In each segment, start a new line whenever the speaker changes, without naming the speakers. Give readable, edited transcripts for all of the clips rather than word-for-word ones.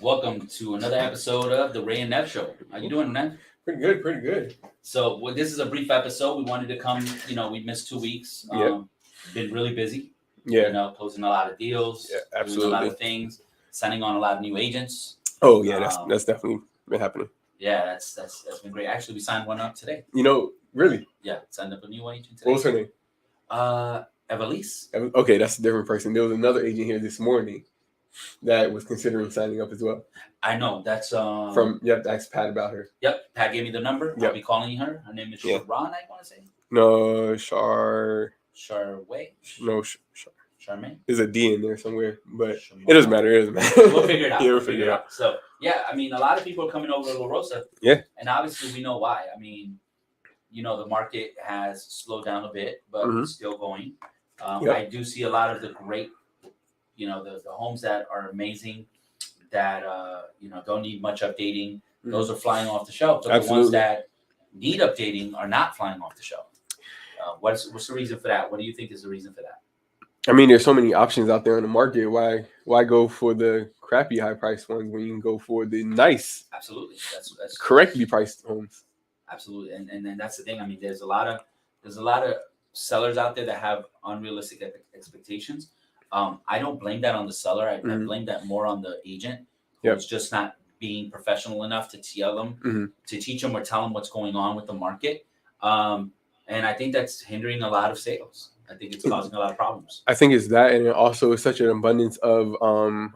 Welcome to another episode of the Rey and Nev Show. How you doing, Nev?
Pretty good, pretty good.
So, this is a brief episode. We wanted to come. We missed 2 weeks. Been really busy.
Yeah.
Closing a lot of deals.
Yeah, absolutely.
Doing a lot of things. Signing on a lot of new agents.
Oh yeah, that's definitely been happening.
Yeah, that's been great. Actually, we signed one up today.
Really?
Yeah, signed up a new agent today.
What was her name?
Evelise.
Okay, that's a different person. There was another agent here this morning that was considering signing up as well.
I know. That's
you have to ask Pat about her.
Yep, Pat gave me the number.
Yep.
I'll be calling her. Her name is Sharon, I want to say.
No,
Charway.
No,
Charmaine.
There's a D in there somewhere, but it doesn't matter.
We'll figure it out.
Yeah, we'll figure it out.
So, yeah, I mean, a lot of people are coming over to La Rosa.
Yeah.
And obviously, we know why. I mean, the market has slowed down a bit, but it's still going. I do see a lot of the great, the homes that are amazing, that, don't need much updating. Mm-hmm. Those are flying off the shelf. But the ones that need updating are not flying off the shelf. What's the reason for that? What do you think is the reason for that?
I mean, there's so many options out there in the market. Why go for the crappy high priced ones when you can go for the nice,
absolutely, that's
correctly priced homes?
Absolutely, and that's the thing. I mean, there's a lot of sellers out there that have unrealistic expectations. I don't blame that on the seller. I blame that more on the agent who's just not being professional enough to tell them, to teach them or tell them what's going on with the market. And I think that's hindering a lot of sales. I think it's causing a lot of problems.
I think it's that, and it also is such an abundance of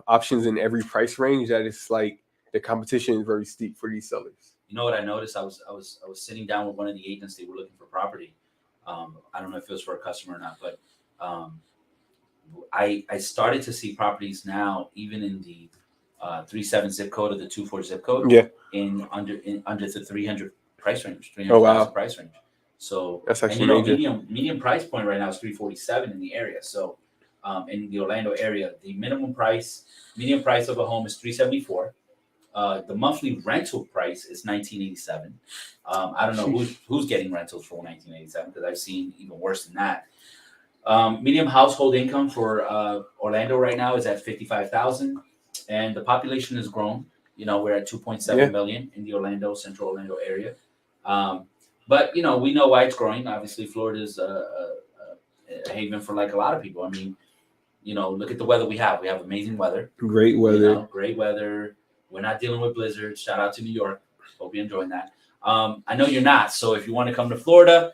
options in every price range that it's like the competition is very steep for these sellers.
You know what I noticed? I was sitting down with one of the agents. They were looking for property. I don't know if it was for a customer or not, but I started to see properties now, even in the 37 zip code or the 24 zip code.
Yeah.
In under the 300 price range.
300,000
price range. So
that's actually
medium price point right now is 347 in the area. So in the Orlando area, the medium price of a home is 374. The monthly rental price is $1,987. I don't know who's getting rentals for $1,987 because I've seen even worse than that. Medium household income for Orlando right now is at $55,000, and the population has grown. We're at 2.7 million in the Central Orlando area. But we know why it's growing. Obviously, Florida is a haven for like a lot of people. I mean, look at the weather we have. We have amazing weather.
Great weather.
Great weather. We're not dealing with blizzards. Shout out to New York. Hope you're enjoying that. I know you're not. So if you want to come to Florida,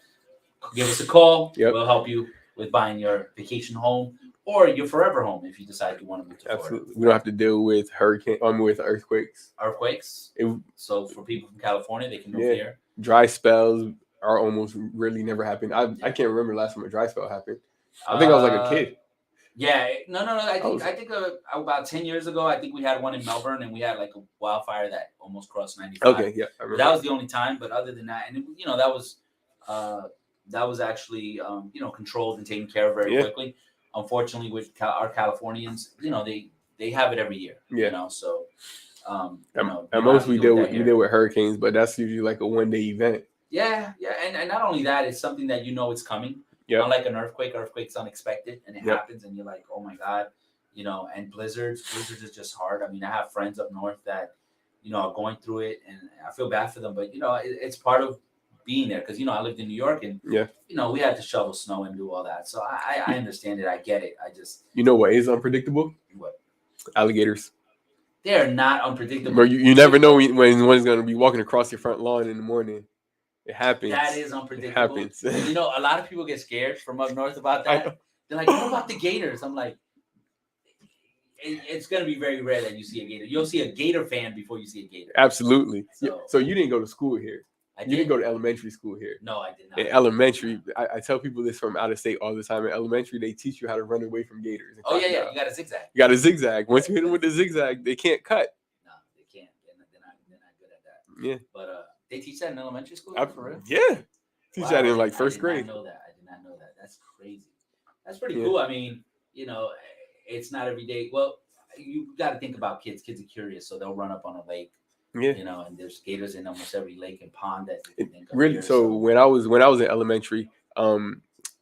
give us a call. Yep. We'll help you with buying your vacation home or your forever home if you decide you want to move to Florida.
Absolutely. We don't have to deal with with earthquakes.
So for people from California, they can move here.
Dry spells are almost really never happened. I can't remember the last time a dry spell happened. I think I was like a kid.
Yeah, no. I think about 10 years ago, I think we had one in Melbourne, and we had like a wildfire that almost crossed 95.
Okay, yeah,
that was the only time. But other than that, and that was actually controlled and taken care of very quickly. Unfortunately, with our Californians, they have it every year. Yeah. So.
At most we deal with hurricanes, but that's usually like a one-day event.
Yeah, and not only that, it's something that it's coming.
Yeah,
unlike an earthquake's unexpected, and it happens, and you're like, oh my god, And blizzards is just hard. I mean, I have friends up north that are going through it, and I feel bad for them, but it's part of being there because I lived in New York, and we had to shovel snow and do all that, so I understand it. I get it. I just
what is unpredictable?
What?
Alligators.
They are not unpredictable.
But you never know when one's going to be walking across your front lawn in the morning. It happens.
That is unpredictable.
It happens.
A lot of people get scared from up north about that. They're like, what about the gators? I'm like, it's going to be very rare that you see a gator. You'll see a gator fan before you see a gator.
Absolutely. So you didn't go to school here. You didn't go to elementary school here.
No, I did not.
In elementary, I tell people this from out of state all the time. In elementary, they teach you how to run away from gators.
Oh, yeah. You got to zigzag.
You got to zigzag. Once you hit them with the zigzag, they can't cut.
No, they can't. They're not good at that.
Yeah.
But they teach that in elementary school? For real?
Yeah. Teach that in like first grade.
I did not know that. That's crazy. That's pretty cool. I mean, it's not every day. Well, you got to think about kids. Kids are curious, so they'll run up on a lake.
Yeah.
You know, and there's gators in almost every lake and pond that you can think of.
Really.
Here,
So when I was in elementary,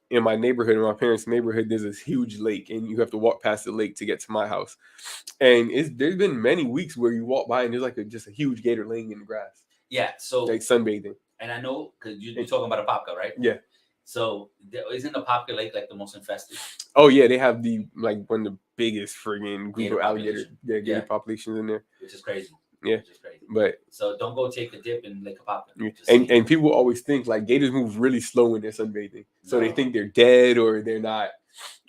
in my neighborhood, in my parents' neighborhood, there's this huge lake, and you have to walk past the lake to get to my house. And there's been many weeks where you walk by and there's like just a huge gator laying in the grass,
yeah, so
like sunbathing.
and I know because you're talking about a Apopka, right?
Yeah.
So isn't the Apopka Lake like the most infested?
Oh yeah, they have one of the biggest friggin' group
Gator
of alligator
population.
gator populations in there.
Which is crazy.
Yeah.
Which is crazy.
But
so don't go take a dip in Lake Apopka.
and people always think like gators move really slow when they're sunbathing, so they think they're dead or they're not,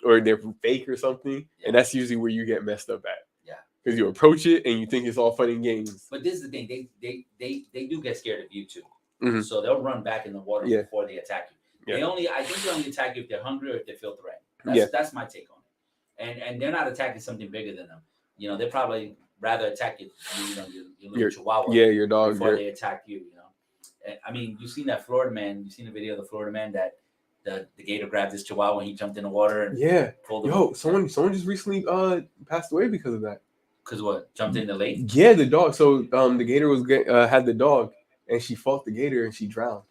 or they're fake or something, and that's usually where you get messed up at.
Yeah.
Because you approach it and you think it's all fun and games.
But this is the thing, they do get scared of you too.
Mhm.
So they'll run back in the water before they attack you. I think they only attack you if they're hungry or if they feel threatened. That's my take on it. And they're not attacking something bigger than them. You know, they probably rather attack you, your little chihuahua.
Yeah, your dog.
Before they attack you, you know. I mean, you've seen that Florida man. You've seen the video of the Florida man that the gator grabbed his chihuahua and he jumped in the water and pulled him.
Yo, someone just recently passed away because of that.
Because what? Jumped in the lake?
Yeah, the dog. So the gator was had the dog and she fought the gator and she drowned.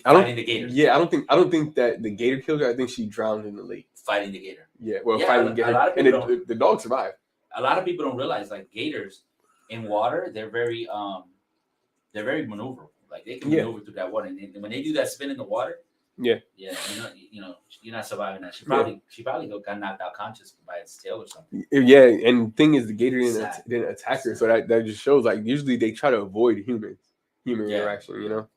Fighting the gator.
Yeah, I don't think that the gator killed her. I think she drowned in the lake.
Fighting the gator.
Yeah, fighting the gator. And the dog survived.
A lot of people don't realize like gators in water, they're very maneuverable. Like they can maneuver through that water, and when they do that spin in the water, you know, you're not surviving that. She probably got knocked out conscious by its tail or something.
Yeah, and the thing is, the gator didn't attack her, so that just shows like usually they try to avoid human interaction. You know,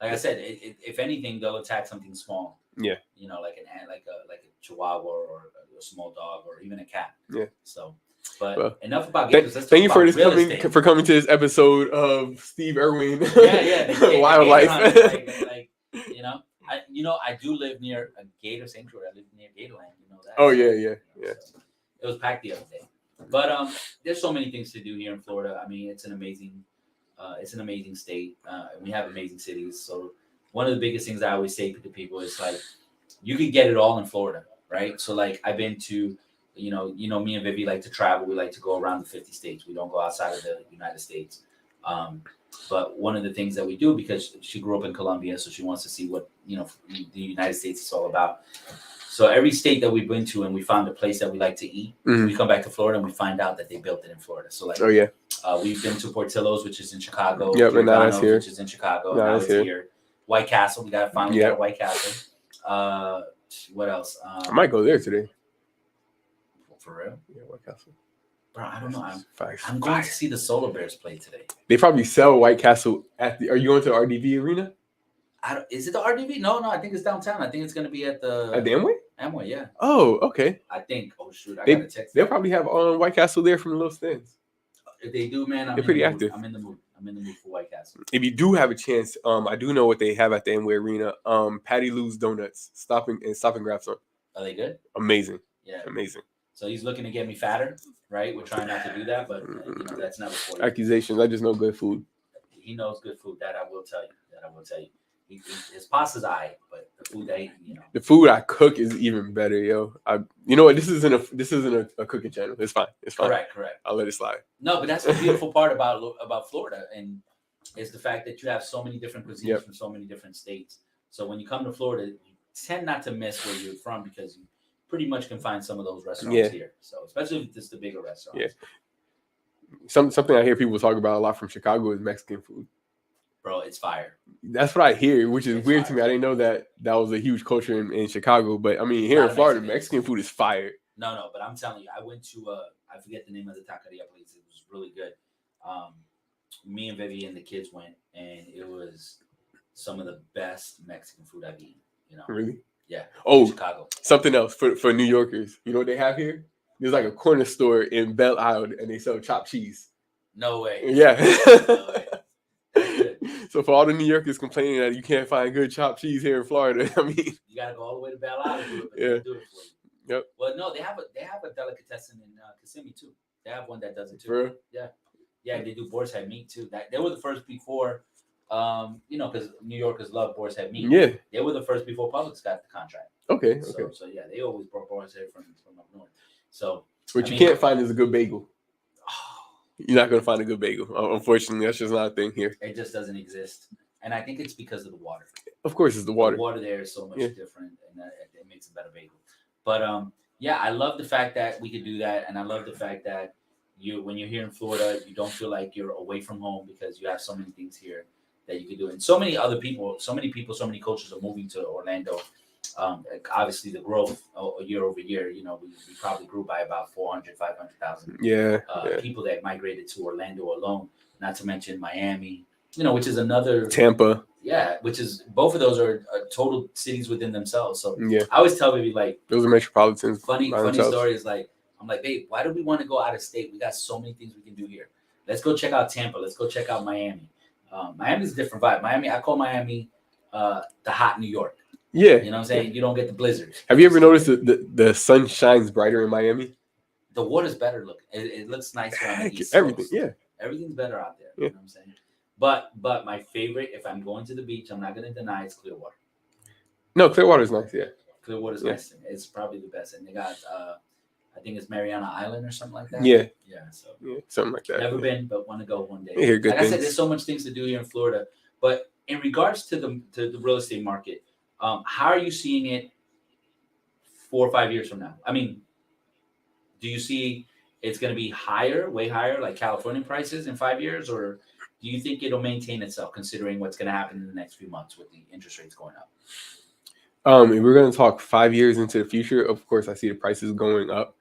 like I said, if anything, they'll attack something small.
Yeah,
you know, like an ant, like a chihuahua or a small dog or even a cat.
Yeah.
So. But enough about gators.
Thank you for coming to this episode of Steve Irwin. Wildlife.
You know, I do live near a gator sanctuary. I live near Gatorland. You know that.
Oh yeah.
So it was packed the other day. But there's so many things to do here in Florida. I mean, it's an amazing state. We have amazing cities. So one of the biggest things I always say to people is like, you could get it all in Florida, right? So like I've been to. You know, me and Vivi like to travel. We like to go around the 50 states. We don't go outside of the United States. But one of the things that we do, because she grew up in Colombia, so she wants to see what, the United States is all about. So every state that we've been to and we found a place that we like to eat, we come back to Florida and we find out that they built it in Florida. So like, we've been to Portillo's, which is in Chicago.
Yeah, but now it's here.
Which is in Chicago. Now it's here. White Castle. We got to finally get a White Castle. What else?
I might go there today.
For real?
Yeah, White Castle.
Bro, I don't know. I'm going to see the Solar Bears play today.
They probably sell White Castle at the. Are you going to the RDV Arena?
Is it the RDV? No, I think it's downtown. I think it's going to be at the
Amway.
Amway, yeah.
Oh, okay.
I think. Oh shoot, I got to text.
They'll probably have White Castle there from the little stands.
If they do, man,
they're pretty active.
I'm in the mood. I'm in the mood for White Castle.
If you do have a chance, I do know what they have at the Amway Arena. Patty Lou's Donuts, stop and grab some.
Are they good?
Amazing.
Yeah,
amazing.
So he's looking to get me fatter, right? We're trying not to do that, but that's never for you.
Accusations. I just know good food.
He knows good food. That I will tell you. His pasta's eye, but the food that
the food I cook is even better, yo. You know what? This isn't a cooking channel. It's fine.
Correct.
I'll let it slide.
No, but that's the beautiful part about Florida, and is the fact that you have so many different cuisines from so many different states. So when you come to Florida, you tend not to miss where you're from because you pretty much can find some of those restaurants here. So especially if it's the bigger restaurants.
Yeah. Something I hear people talk about a lot from Chicago is Mexican food.
Bro, it's fire.
That's what I hear, which is weird to me. I didn't know that was a huge culture in Chicago, but I mean, here in Florida, Mexican food is fire.
No, but I'm telling you, I went to I forget the name of the taqueria place. It was really good. Me and Vivi and the kids went, and it was some of the best Mexican food I've eaten.
Really?
Yeah.
Oh,
Chicago.
Something else for New Yorkers. You know what they have here? There's like a corner store in Belle Isle, and they sell chopped cheese.
No way.
Yeah.
No way.
So for all the New Yorkers complaining that you can't find good chopped cheese here in Florida, I mean,
you gotta go all the way to Belle Isle to do it, but they do it for you.
Yep.
Well, no, they have a delicatessen in Kissimmee too. They have one that does it too.
For real?
Yeah, they do boar's head meat too. They were the first before, because New Yorkers love boar's head meat.
Yeah.
They were the first before Publix got the contract.
Okay.
So yeah, they always brought boar's head from up north. So,
What you can't find is a good bagel. You're not gonna find a good bagel. Unfortunately, that's just not a thing here.
it just doesn't exist, and I think it's because of the water.
Of course, it's the
The
water.
water there is so much
Yeah.
different, and that it makes a better bagel. But yeah, I love the fact that we could do that, and I love the fact that when you're here in Florida, you don't feel like you're away from home because you have so many things here that you can do, and so many other people, so many coaches are moving to Orlando. Like, obviously, the growth year over year, we probably grew by about 400, 500,000
Yeah.
people that migrated to Orlando alone, not to mention Miami, which is another
Tampa.
yeah, which is both of those are total cities within themselves. So
Yeah.
I always tell baby like
Those are metropolitans.
funny
by themselves.
story is like I'm like, babe, why do we want to go out of state? We got so many things we can do here. Let's go check out Tampa. Let's go check out Miami. Miami's a different vibe. Miami, I call Miami the hot New York.
Yeah.
You know what I'm saying? You don't get the blizzards.
Have you ever noticed that the sun shines brighter in Miami?
The water's better looking. It looks nicer on the East
Everything.
Coast.
Yeah.
Everything's better out there.
Yeah.
You know what I'm saying? But my favorite, if I'm going to the beach, I'm not going to deny it's Clearwater.
No, Clearwater's nice. Yeah.
Clearwater's nice. It's probably the best, and they got I think it's Mariana Island or something like that.
Yeah.
So
something like that.
Never been, but want to go one day.
I hear good
like
things.
I said, there's so much things to do here in Florida. But in regards to the real estate market, how are you seeing it 4 or 5 years from now? I mean, do you see it's going to be higher, way higher, like California prices in 5 years, or do you think it'll maintain itself, considering what's going to happen in the next few months with the interest rates going up?
If we're going to talk 5 years into the future, of course, I see the prices going up.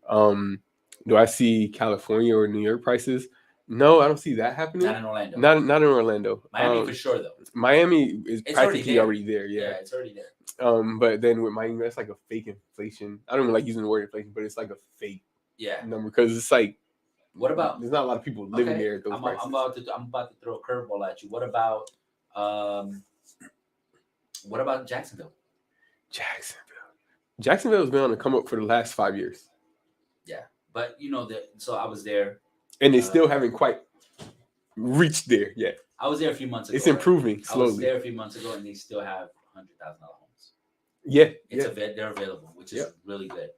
Do I see California or New York prices? No, I don't see that happening.
Not in Orlando.
Not in Orlando.
Miami for sure, though.
Miami is
It's
practically already there. Yeah,
it's already there.
But then with Miami, that's like a fake inflation. I don't even like using the word inflation, but it's like a fake number because it's like,
what about?
There's not a lot of people living there at those prices.
I'm about to throw a curveball at you. What about Jacksonville?
Jacksonville has been on the come up for the last 5 years.
Yeah, but so I was there,
and they still haven't quite reached there yet.
I was there a few months ago.
It's improving slowly.
I was there a few months ago, and they still have $100,000 homes.
Yeah,
they're available, which is really good.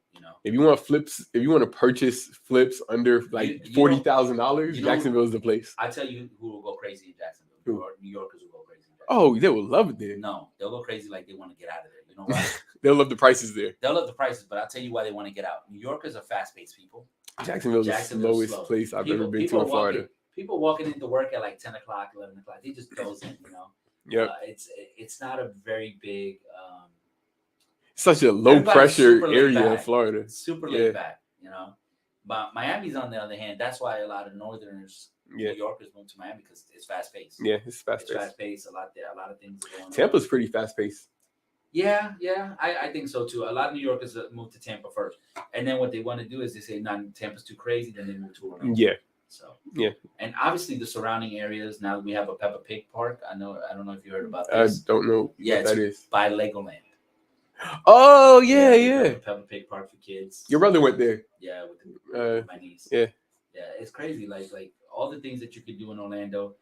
If you want flips, if you want to purchase flips under like $40,000, Jacksonville is the place.
I tell you, who will go crazy in Jacksonville? New Yorkers will go crazy.
Oh, they will love it there.
No, they'll go crazy like they want to get out of there. You know why?
They'll love the prices there.
They'll love the prices, but I'll tell you why they want to get out. New Yorkers are fast-paced people.
Jacksonville's the slowest place I've ever been to in Florida.
People walking into work at like 10 o'clock, 11 o'clock, they just doze in,
Yeah.
It's not a very big...
such a low-pressure area of Florida.
It's super laid back, But Miami's, on the other hand, that's why a lot of Northerners, New Yorkers, move to Miami because it's fast-paced.
Yeah, it's fast-paced.
It's fast-paced. A lot of things are going on.
Tampa's pretty fast-paced.
Yeah, I think so too. A lot of New Yorkers move to Tampa first, and then what they want to do is they say, "No, Tampa's too crazy." Then they move to Orlando.
Yeah.
So
and
obviously the surrounding areas. Now we have a Peppa Pig park. I don't know if you heard about this.
I don't know.
Yeah,
what that is
by Legoland.
Oh yeah.
Peppa Pig park for kids.
Your brother went there.
Yeah, with my niece.
Yeah,
it's crazy. Like all the things that you could do in Orlando.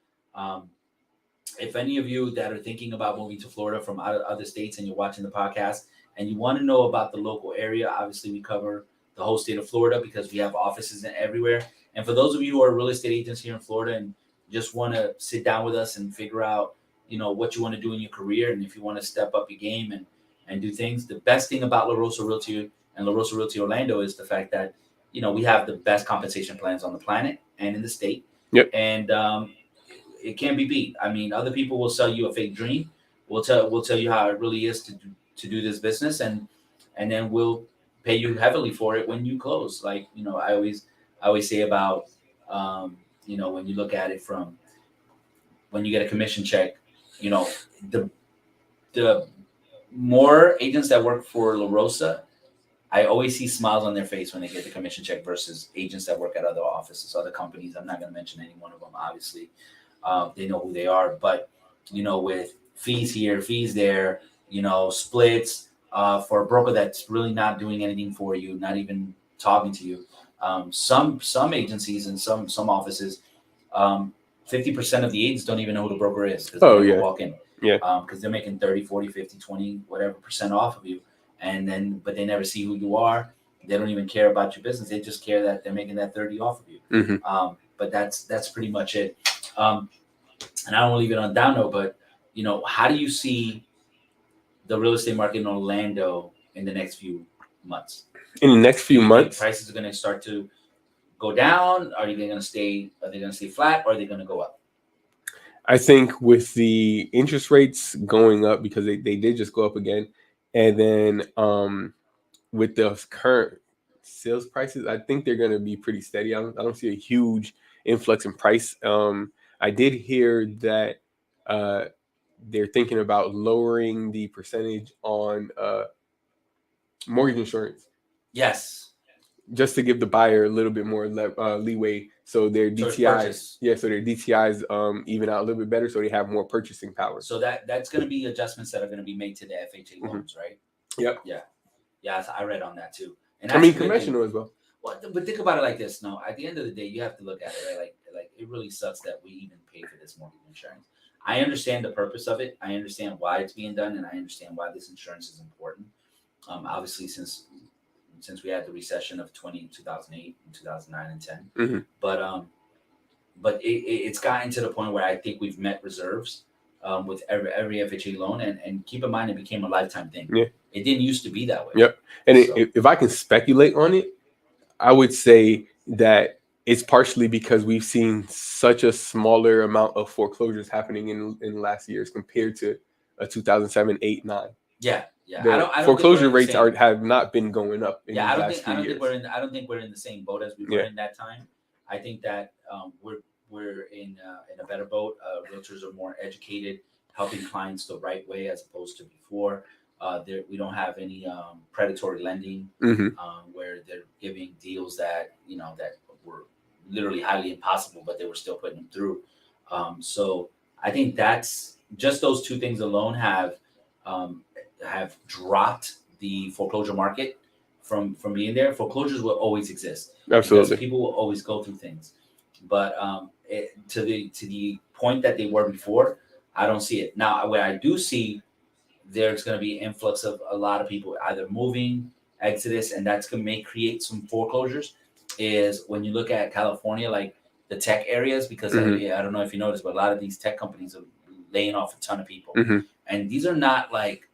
If any of you that are thinking about moving to Florida from other states and you're watching the podcast and you want to know about the local area, obviously we cover the whole state of Florida because we have offices everywhere. And for those of you who are real estate agents here in Florida and just want to sit down with us and figure out, what you want to do in your career, and if you want to step up your game and do things, the best thing about La Rosa Realty and La Rosa Realty Orlando is the fact that, we have the best compensation plans on the planet and in the state.
Yep.
And it can't be beat. I mean, other people will sell you a fake dream. We'll tell you how it really is to do this business, and then we'll pay you heavily for it when you close. Like, I always say about when you look at it from when you get a commission check, the more agents that work for La Rosa, I always see smiles on their face when they get the commission check versus agents that work at other offices, other companies. I'm not going to mention any one of them, obviously. They know who they are, but with fees here, fees there, splits for a broker that's really not doing anything for you, not even talking to you. Some agencies and some offices, 50% of the agents don't even know who the broker is because they walk in.
Yeah.
Because they're making 30, 40, 50, 20, whatever % off of you, but they never see who you are. They don't even care about your business. They just care that they're making that 30 off of you.
Mm-hmm.
But that's pretty much it. And I don't want to leave it on down note, but how do you see the real estate market in Orlando in the next few months?
In the next
Do
few
you think
months,
prices are going to start to go down? Are they going to stay? Are they going to stay flat? Or are they going to go up?
I think with the interest rates going up, because they did just go up again, and then with the current sales prices, I think they're going to be pretty steady. I don't see a huge influx in price. I did hear that uh, they're thinking about lowering the percentage on mortgage insurance,
Yes.
just to give the buyer a little bit more leeway, so their
Towards
DTIs,
purchase.
so their DTIs even out a little bit better, so they have more purchasing power.
So that's going to be adjustments that are going to be made to the FHA loans, right?
Yep.
Yeah, I read on that too. And
I mean, conventional as well.
Well, but think about it like this. No, at the end of the day, you have to look at it, right? Like it really sucks that we even pay for this mortgage insurance. I understand the purpose of it. I understand why it's being done, and I understand why this insurance is important. Obviously, since we had the recession of 2008 and 2009 and 10.
Mm-hmm.
But it's gotten to the point where I think we've met reserves with every FHA loan, and keep in mind it became a lifetime thing.
Yeah.
It didn't used to be that way.
Yep. And if I can speculate on it, I would say that it's partially because we've seen such a smaller amount of foreclosures happening in last years compared to 2007, 8, 9.
Yeah.
I don't foreclosure rates have not been going up in these last few years.
I don't think we're in the same boat as we were in that time. I think that we're in a better boat. Realtors are more educated, helping clients the right way as opposed to before. We don't have any predatory lending, where they're giving deals that that were literally highly impossible, but they were still putting them through. So I think that's just those two things alone have dropped the foreclosure market from being there. Foreclosures will always exist.
Absolutely,
because people will always go through things, but to the point that they were before, I don't see it now. Where I do see there's going to be an influx of a lot of people either moving, exodus, and that's going to create some foreclosures. Is when you look at California, like the tech areas, because I don't know if you noticed, but a lot of these tech companies are laying off a ton of people, and these are not like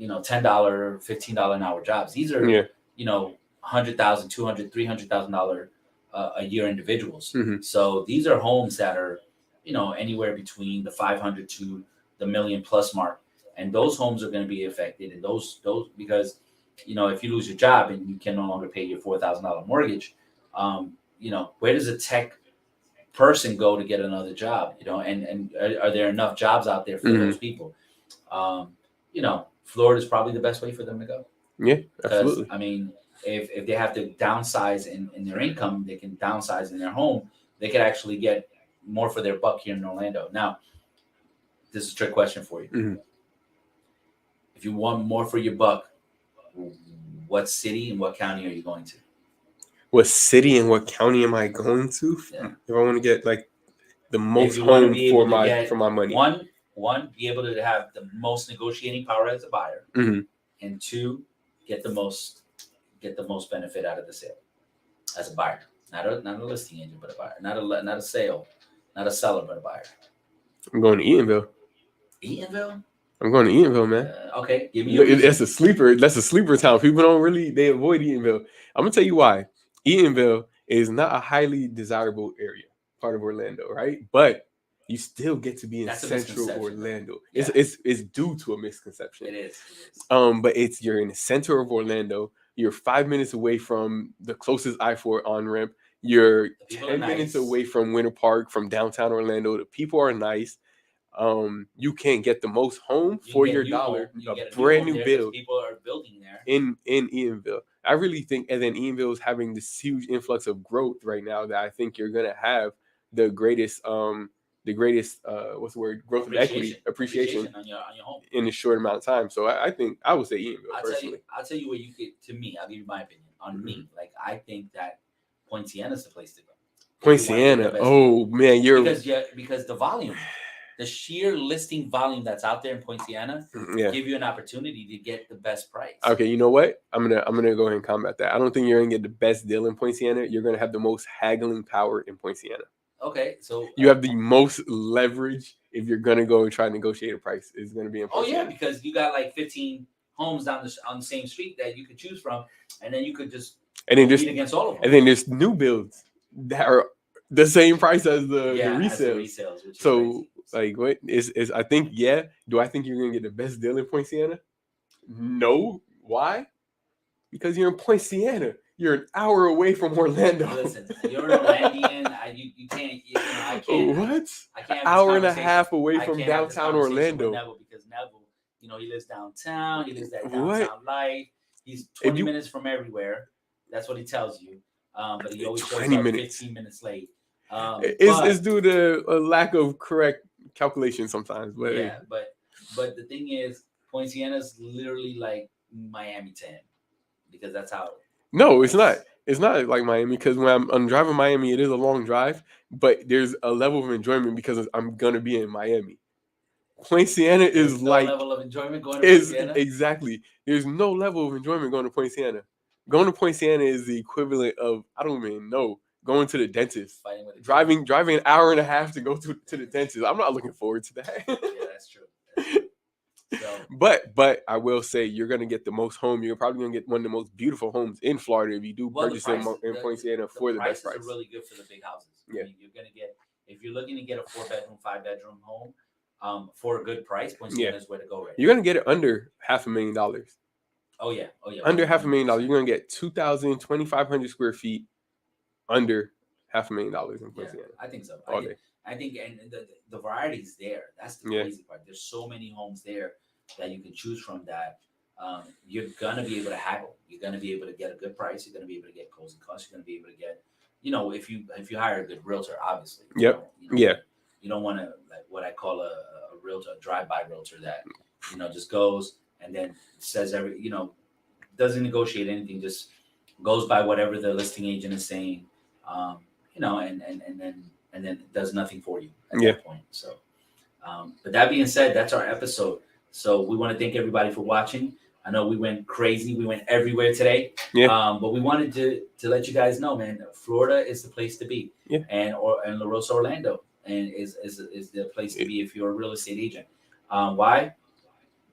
$10, $15 an hour jobs. These are $100,000, $200,000, $300,000 a year individuals. So these are homes that are anywhere between the 500 to the million plus mark, and those homes are going to be affected. And those because if you lose your job and you can no longer pay your $4,000 mortgage, where does a tech person go to get another job? And are there enough jobs out there for those people? Florida is probably the best way for them to go.
Yeah, absolutely.
I mean, if they have to downsize in their income, they can downsize in their home. They could actually get more for their buck here in Orlando. Now, this is a trick question for you. If you want more for your buck, what city and what county are you going to?
What city and what county am I going to?
Yeah.
If I want to get like the most home for my money.
One, be able to have the most negotiating power as a buyer, and two, get the most benefit out of the sale as a buyer, not a listing agent, but a buyer, not a sale, not a seller, but a buyer.
I'm going to Eatonville.
Eatonville?
I'm going to Eatonville, man.
Okay, give me your reason.
That's a sleeper. That's a sleeper town. People they avoid Eatonville. I'm gonna tell you why. Eatonville is not a highly desirable area, part of Orlando, right? But you still get to be in central Orlando. Yeah. It's due to a misconception.
It is.
But you're in the center of Orlando. You're 5 minutes away from the closest I-4 on-ramp. You're 10 minutes away from Winter Park, from downtown Orlando. The people are nice. You can get the most home for your dollar. A brand new build.
People are building there
in Eatonville. I really think, and then Eatonville is having this huge influx of growth right now that I think you're gonna have the greatest what's the word, growth of equity appreciation
on your home
in a short amount of time. So I think I would say Eatonville personally.
I'll tell you what you get. To me, I'll give you my opinion on me. Like, I think that Poinciana's the place to go.
Poinciana, oh man,
because the volume. the sheer listing volume that's out there in Poinciana
Yeah.
give you an opportunity to get the best price.
Okay, you know what? I'm gonna go ahead and combat that. I don't think you're gonna get the best deal in Poinciana. You're gonna have the most haggling power in Poinciana.
Okay, so
You have the most leverage if you're gonna go and try to negotiate a price. It's gonna be in Poinciana.
Oh yeah, because you got like 15 homes on the same street that you could choose from, and then you could just compete against all of them.
And then there's new builds that are the same price as the
As the
resales.
resales, which is
So
crazy.
like, what is I think do I think you're gonna get the best deal in Poinciana? No. Why? Because you're in Poinciana. You're an hour away from Orlando.
Listen, you're an Orlandian. You can't. I can't.
What?
I can't.
An hour and a half away from downtown Orlando.
Neville, because Neville, he lives downtown. He lives that downtown
What?
life. He's 20 minutes from everywhere. That's what he tells you. But he always shows up 15 minutes late.
It's due to a lack of correct calculation sometimes. But
yeah, but the thing is, Poinciana's literally like Miami to him, because that's how.
No, it's not. It's not like Miami, because when I'm driving Miami, it is a long drive, but there's a level of enjoyment because I'm gonna be in Miami. Poinciana is
no
like
level of enjoyment going to Poinciana.
Exactly. There's no level of enjoyment going to Poinciana. Going to Poinciana is the equivalent of, I don't even know, going to the dentist. Driving an hour and a half to go to the dentist. I'm not looking forward to that.
Yeah, that's true. So,
but I will say, you're gonna get the most home. You're probably gonna get one of the most beautiful homes in Florida if you do purchase in Poinciana for the best price.
Prices are really good for the big houses.
Yeah.
I mean, you're gonna get, if you're looking to get a 4-bedroom, 5-bedroom home, for a good price, Poinciana is where to go. Right.
You're gonna get it under $500,000.
Oh yeah.
Under $500,000, you're gonna get 2,500 square feet under $500,000 in Poinciana.
Yeah, I think so. I think, and the variety is there. That's the crazy part. There's so many homes there that you can choose from that you're gonna be able to haggle. You're gonna be able to get a good price. You're gonna be able to get closing costs. You're gonna be able to get, if you hire a good realtor, obviously.
Yep.
You don't want to, like what I call a realtor, a drive-by realtor that just goes and then says doesn't negotiate anything, just goes by whatever the listing agent is saying, and then does nothing for you at that point. So, but that being said, that's our episode. So we want to thank everybody for watching. I know we went crazy. We went everywhere today. Yeah. But we wanted to let you guys know, man, Florida is the place to be. Yeah. And La Rosa, Orlando, and is the place to be if you're a real estate agent. Why?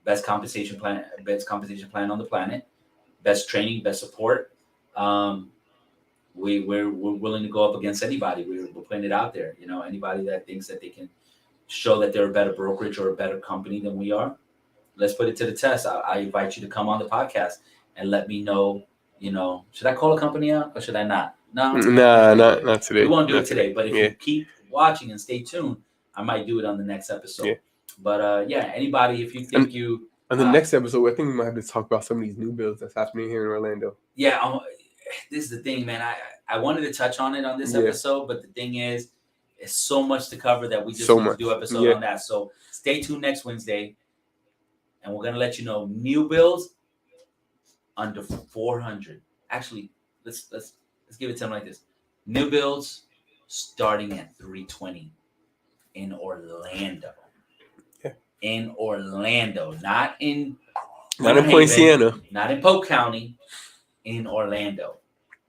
Best compensation plan on the planet. Best training, best support. We're willing to go up against anybody. We're putting it out there. Anybody that thinks that they can show that they're a better brokerage or a better company than we are, let's put it to the test. I invite you to come on the podcast and let me know. Should I call a company out or should I not? No,
not today.
We won't do it today. But if you keep watching and stay tuned, I might do it on the next episode. Yeah. But anybody, if you think
on the next episode, I think we might have to talk about some of these new builds that's happening here in Orlando.
Yeah, this is the thing, man. I wanted to touch on it on this episode, but the thing is, it's so much to cover that we just need to do an episode on that. So stay tuned next Wednesday, and we're gonna let you know new builds under 400. Actually, let's give it to them like this: new builds starting at 320 in Orlando. Yeah. In Orlando, not in
Poinciana,
not in Polk County, in Orlando.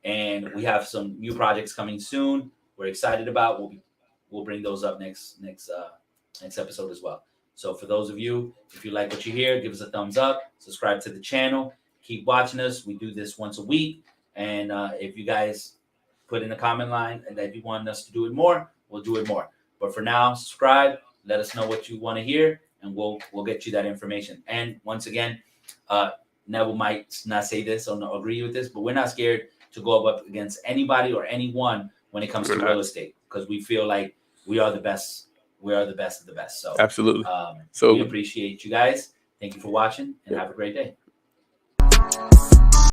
And we have some new projects coming soon. We're excited about. We'll bring those up next episode as well. So for those of you, if you like what you hear, give us a thumbs up, subscribe to the channel, keep watching us. We do this once a week. And if you guys put in the comment line and that you want us to do it more, we'll do it more. But for now, subscribe, let us know what you want to hear, and we'll get you that information. And once again, Neville might not say this or not agree with this, but we're not scared to go up against anybody or anyone when it comes to real estate, because we feel like we are the best. We are the best of the best. So
absolutely.
So we appreciate you guys. Thank you for watching, and have a great day.